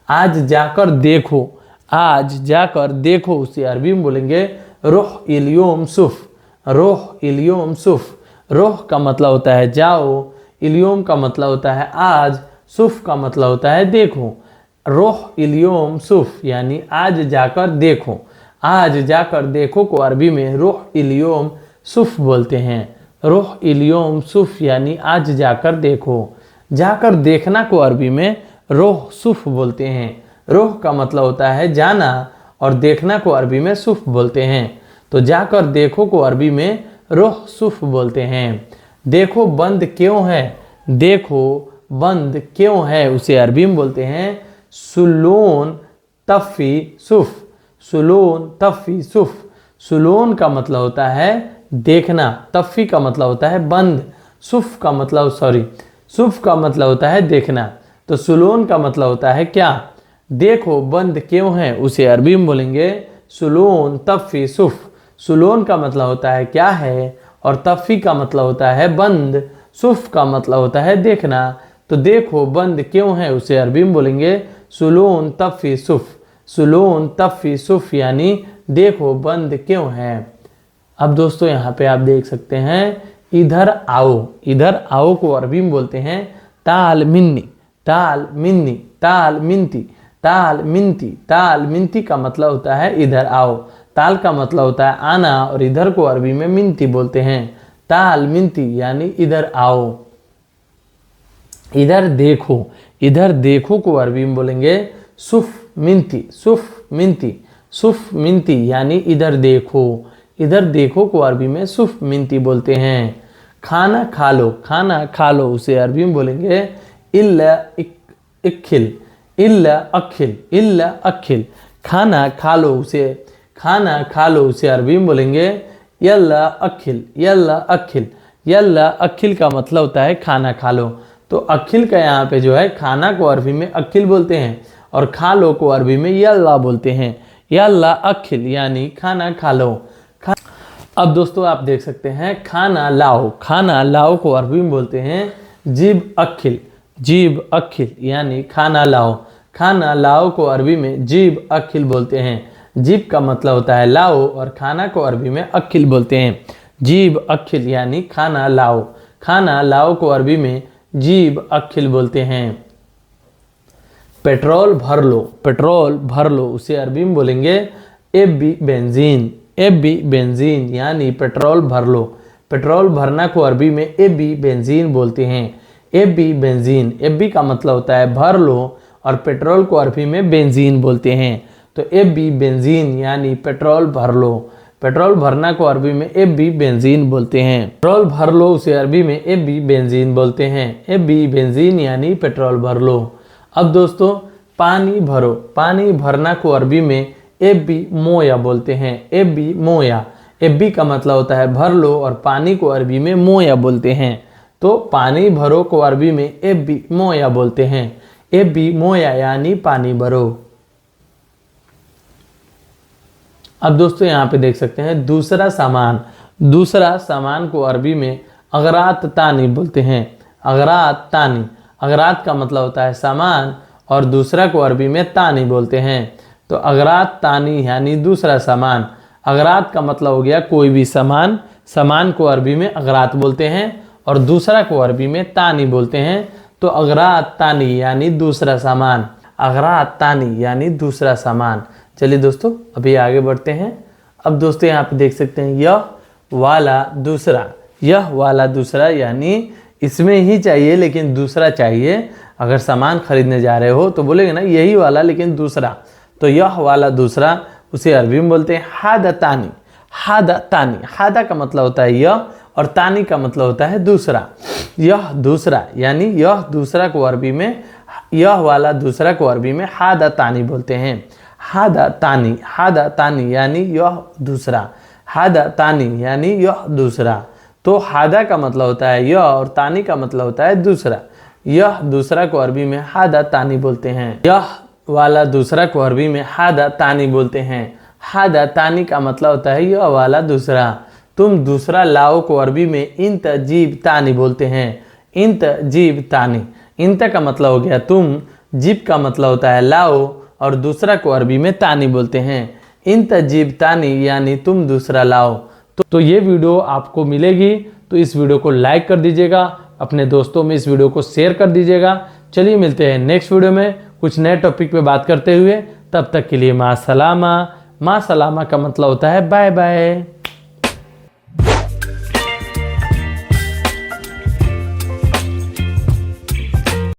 आज जाकर देखो, आज जाकर देखो उसे अरबी में बोलेंगे रोह इल्योम सुफ, रोह इल्योम सुफ। रोह का मतलब होता है जाओ, इल्योम का मतलब होता है आज, सुफ का मतलब होता है देखो। रोह इल्योम सुफ यानी आज जाकर देखो। आज जाकर देखो को अरबी में रोह इल्योम सुफ बोलते हैं। रोह इल्योम सुफ यानी आज जाकर देखो। जाकर देखना को अरबी में रोह सुफ बोलते हैं। रोह का मतलब होता है जाना और देखना को अरबी में सुफ बोलते हैं। तो जाकर देखो को अरबी में रोह सुफ बोलते हैं। देखो बंद क्यों है, देखो बंद क्यों है उसे अरबी में बोलते हैं सुलून तफ़ी सुफ, सुलून तफ़ी सुफ। सुलून का मतलब होता है देखना, तफ़ी का मतलब होता है बंद, सुफ का मतलब सुफ का मतलब होता है देखना। तो सुलून का मतलब होता है क्या, देखो बंद क्यों है उसे अरबी में बोलेंगे सुलून तफ़ी सुफ। सुलून का मतलब होता है क्या है और तफ़ी का मतलब होता है बंद, सुफ का मतलब होता है देखना। तो देखो बंद क्यों है उसे अरबी में बोलेंगे सुलून तफ़ी सुफ, सुलून तफ़ी सुफ यानी देखो बंद क्यों है। अब दोस्तों यहाँ पे आप देख सकते हैं इधर आओ, इधर आओ को अरबी में बोलते हैं ताल मिन्नी, ताल मिन्नी, ताल मिन्ती, ताल मिन्ती। ताल मिन्ती का मतलब होता है इधर आओ। ताल का मतलब होता है आना और इधर को अरबी में मिन्ती बोलते हैं। ताल मिन्ती यानी इधर आओ। इधर देखो, इधर देखो को अरबी में बोलेंगे सुफ मिन्ती, सुफ मिन्ती, सुफ मिन्ती यानी इधर देखो। इधर देखो को अरबी में सुफ मिन्ती बोलते हैं। खाना खा लो, खाना खा लो उसे अरबी में बोलेंगे इल्ला इक्खिल, इल्ला अक्खिल, इल्ला अक्खिल। खाना खा लो उसे, खाना खा लो उसे अरबी में बोलेंगे यल्ला अक्खिल, यल्ला अक्खिल। यल्ला अक्खिल का मतलब होता है खाना खा लो। तो अक्खिल का यहाँ पे जो है खाना को अरबी में अक्खिल बोलते हैं और खा लो को अरबी में यल्ला बोलते हैं। यल्ला अक्खिल यानी खाना खा लो। अब दोस्तों आप देख सकते हैं खाना लाओ, खाना लाओ को अरबी में बोलते हैं जीब अक्खिल, जीब अक्खिल यानी खाना लाओ। खाना लाओ को अरबी में जीब अक्खिल बोलते हैं। जीब का मतलब होता है लाओ और खाना को अरबी में अक्खिल बोलते हैं। जीब अक्खिल यानी खाना लाओ। खाना लाओ को अरबी में जीब अक्खिल बोलते हैं। पेट्रोल भर लो, पेट्रोल भर लो उसे अरबी में बोलेंगे एबी बेंजीन, एबी बेंजीन यानी पेट्रोल भर लो। पेट्रोल भरना को अरबी में एबी बेंजीन बोलते हैं। एबी बेंजीन, एबी का मतलब होता है भर लो और पेट्रोल को अरबी में बेंजीन बोलते हैं। तो एबी बेंजीन यानी पेट्रोल भर लो। पेट्रोल भरना को अरबी में एबी बेंजीन बोलते हैं। पेट्रोल भर लो उसे अरबी में एबी बेंजीन बोलते हैं। एबी बेंजीन यानी पेट्रोल भर लो। अब दोस्तों पानी भरो, पानी भरना को अरबी में एबी मोया बोलते हैं। एबी मोया, एबी का मतलब होता है भर लो और पानी को अरबी में मोया बोलते हैं। तो पानी भरो को अरबी में एबी मोया बोलते हैं। एबी मोया यानी पानी भरो। अब दोस्तों यहाँ पे देख सकते हैं दूसरा सामान, दूसरा सामान को अरबी में अगरात तानी बोलते हैं। अगरात तानी, अगरात का मतलब होता है सामान और दूसरा को अरबी में तानी बोलते हैं। तो अगरात तानी यानी दूसरा सामान। अगरात का मतलब हो गया कोई भी सामान, सामान को अरबी में अगरात बोलते हैं और दूसरा को अरबी में तानी बोलते हैं। तो अगरात तानी यानी दूसरा सामान। अगरात तानी यानी दूसरा सामान। चलिए दोस्तों अभी आगे बढ़ते हैं। अब दोस्तों यहाँ पे देख सकते हैं यह वाला दूसरा, यह वाला दूसरा यानी इसमें ही चाहिए लेकिन दूसरा चाहिए। अगर सामान खरीदने जा रहे हो तो बोलेंगे ना यही वाला लेकिन दूसरा। तो यह वाला दूसरा उसे अरबी में बोलते हैं हादा तानी। हादा तानी, हादा का मतलब होता है यह और तानी का मतलब होता है दूसरा। यह दूसरा यानी यह दूसरा को अरबी में, यह वाला दूसरा को अरबी में हादा तानी बोलते हैं। हादा तानी, हादा तानी यानी यह दूसरा। हादा तानी यानी यह दूसरा। तो हादा का मतलब होता है यह और तानी का मतलब होता है दूसरा। यह दूसरा को अरबी में हादा तानी बोलते हैं। यह वाला दूसरा को अरबी में हादा तानी बोलते हैं। हादा तानी का मतलब होता है यह वाला दूसरा। तुम दूसरा लाओ को अरबी में इंत जीब तानी बोलते हैं। इंत जीब तानी, इंत का मतलब हो गया तुम, जीब का मतलब होता है लाओ और दूसरा को अरबी में तानी बोलते हैं। इन तजीब तानी यानी तुम दूसरा लाओ। तो ये वीडियो आपको मिलेगी तो इस वीडियो को लाइक कर दीजिएगा, अपने दोस्तों में इस वीडियो को शेयर कर दीजिएगा। चलिए मिलते हैं नेक्स्ट वीडियो में कुछ नए टॉपिक पे बात करते हुए। तब तक के लिए माँ सलामा। माँ सलामा का मतलब होता है बाय बाय।